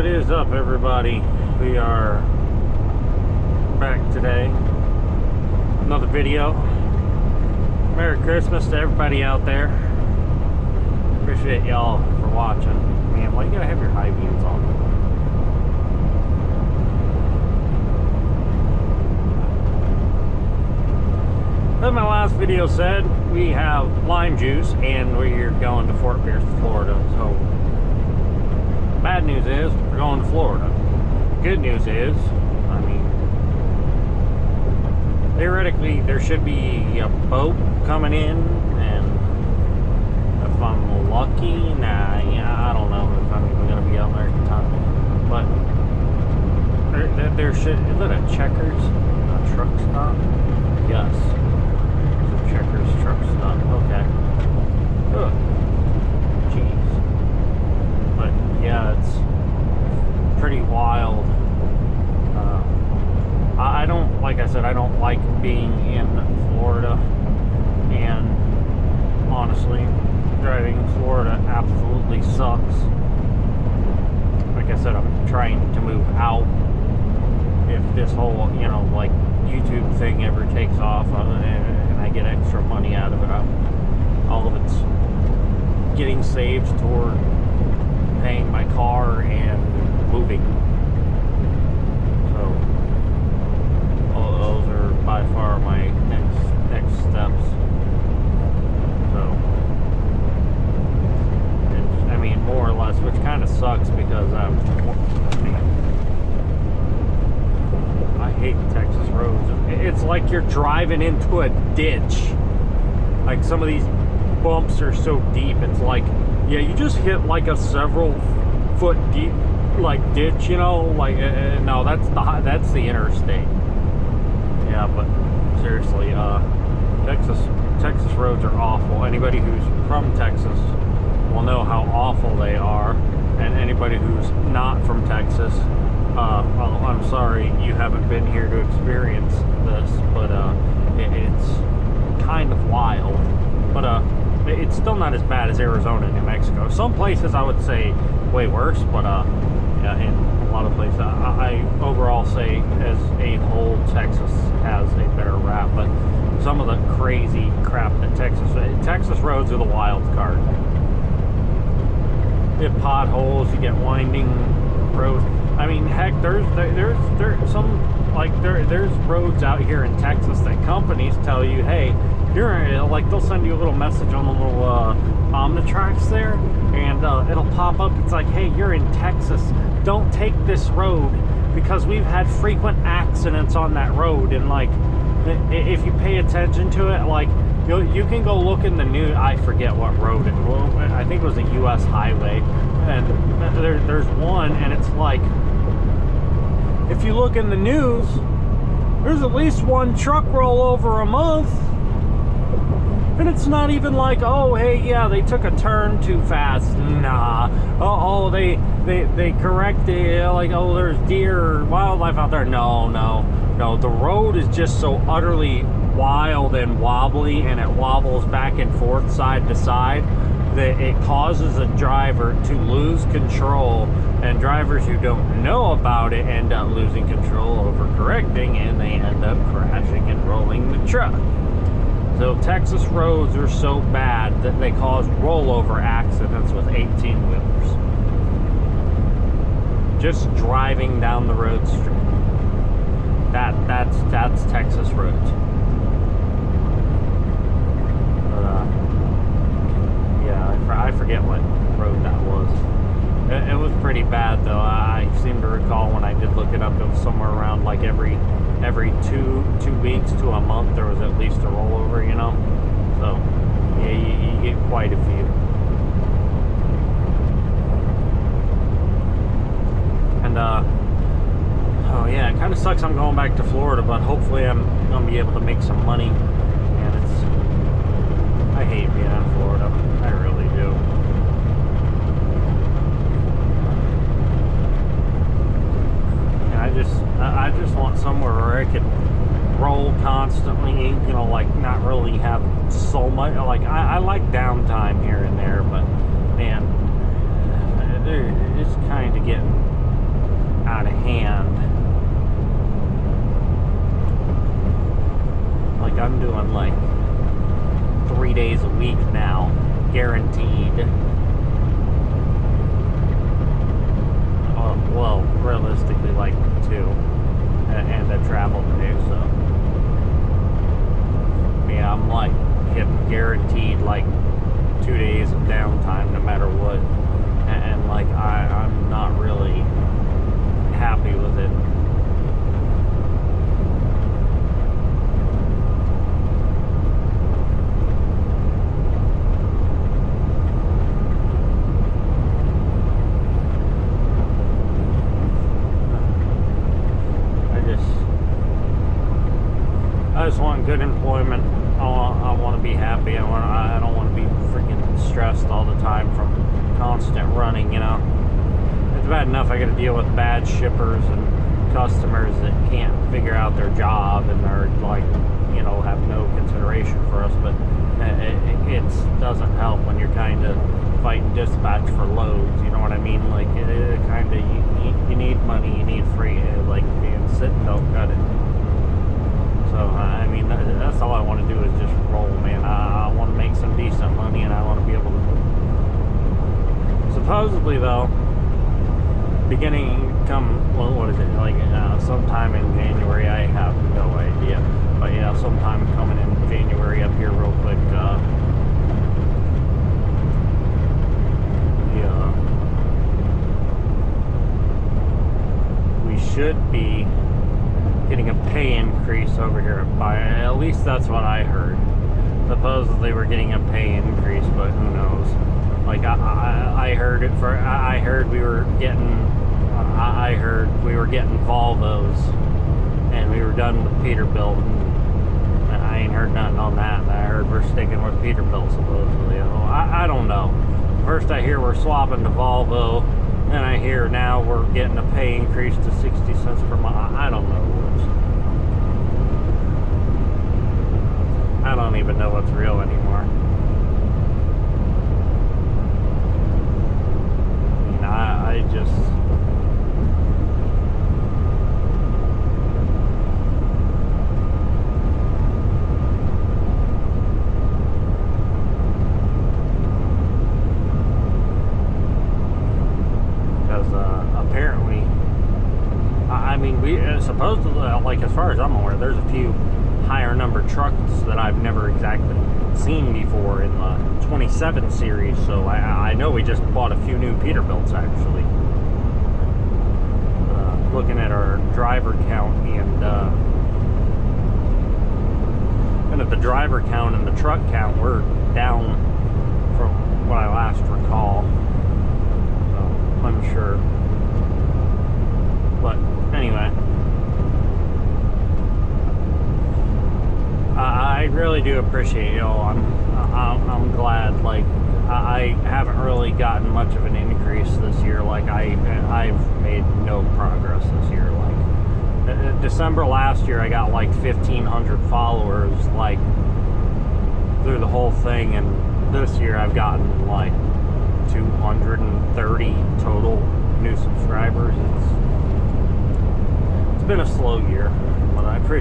What is up, everybody? We are back today. Another video. Merry Christmas to everybody out there. Appreciate y'all for watching. Man, why you gotta have your high beams on? As my last video said, we have lime juice and we're going to Fort Pierce, Florida. So, bad news is we're going to Florida. Good news is, I mean, theoretically there should be a boat coming in, and if I'm lucky, I don't know if I'm even going to be out there in time. But there should, is it a Checkers truck stop? Yes. Checkers truck stop. Okay. Ugh. Jeez. But yeah, it's pretty wild. I don't, like I said, I don't like being in Florida, and honestly, driving in Florida absolutely sucks. Like I said, I'm trying to move out. If this whole, like YouTube thing ever takes off, and I get extra money out of it, all of it's getting saved toward paying my car and moving. So those are by far my next steps. So I mean, more or less, which kind of sucks because I hate Texas roads. It's like you're driving into a ditch. Like, some of these bumps are so deep, it's like, yeah, you just hit like a several foot deep like ditch, like no, that's the interstate. Yeah, but seriously, Texas roads are awful. Anybody who's from Texas will know how awful they are, and anybody who's not from Texas, I'm sorry you haven't been here to experience this, but it's kind of wild. But it's still not as bad as Arizona and New Mexico. Some places I would say way worse, but yeah, in a lot of places I overall say as a whole Texas has a better rap. But some of the crazy crap that Texas roads are the wild card. You get potholes, you get winding roads. I mean, heck, there's some, like, there's roads out here in Texas that companies tell you, hey, you're like, they'll send you a little message on the little Omnitrax there, and it'll pop up. It's like, hey, you're in Texas, don't take this road because we've had frequent accidents on that road. And like, if you pay attention to it, like, you can go look in the news. I forget what road it was. I think it was a U.S. highway, and there's one, and it's like, if you look in the news, there's at least one truck rollover a month. And it's not even like, oh, hey, yeah, they took a turn too fast. Nah. Oh, they corrected, like, oh, there's deer or wildlife out there. No. The road is just so utterly wild and wobbly, and it wobbles back and forth, side to side, that it causes a driver to lose control, and drivers who don't know about it end up losing control, overcorrecting, and they end up crashing and rolling the truck. So Texas roads are so bad that they cause rollover accidents with 18-wheelers. Just driving down the road straight. That's Texas roads. But, yeah, I forget what road that was. It was pretty bad, though. I seem to recall when I did look it up, it was somewhere around like every 2 weeks to a month there was at least a rollover, So yeah, you get quite a few. And oh yeah, it kind of sucks I'm going back to Florida, but hopefully I'm gonna be able to make some money. And I hate being in Florida, I really do. I just want somewhere where I could roll constantly, like, not really have so much, like, I like downtime here and there, but man, it's kind of getting out of hand. Like I'm doing like 3 days a week now, guaranteed. Well, realistically like 2, and a travel day, so yeah, I'm like getting guaranteed like 2 days of downtime no matter what, and like I'm not really happy with it. I just want good employment. I want to be happy. I don't want to be freaking stressed all the time from constant running, you know. It's bad enough I got to deal with bad shippers and customers that can't figure out their job and are like, you know, have no consideration for us, but it doesn't help when you're kind of fighting dispatch for loads, you know what I mean? Like, it kind of, you need money, you need free, like, being sitting don't cut it. So, I mean, that's all I want to do is just roll, man. I want to make some decent money, and I want to be able to... Supposedly, though, beginning come, well, what is it, like, sometime in January, I have no idea. But, yeah, sometime coming in January up here real quick, we should be getting a pay increase over here at Bio. At least that's what I heard. Supposedly we're getting a pay increase, but who knows? Like I heard it for. I heard we were getting. I heard we were getting Volvos, and we were done with Peterbilt. And I ain't heard nothing on that. I heard we're sticking with Peterbilt supposedly. I don't know. First I hear we're swapping to Volvo. Then I hear now we're getting a pay increase to 60 cents per mile. I don't know. I don't even know what's real anymore. I mean, I just... apparently, I mean, we supposedly, like, as far as I'm aware, there's a few higher number trucks that I've never exactly seen before in the 27 series, so I know we just bought a few new Peterbilts, actually. Looking at our driver count and at the driver count and the truck count, we're down from what I last recall. Unsure. But anyway, I really do appreciate y'all. I'm glad. Like, I haven't really gotten much of an increase this year. Like, I've made no progress this year. Like, December last year, I got like 1,500 followers, like, through the whole thing, and this year I've gotten like 230 total new subscribers. It's been a slow year, but I appreciate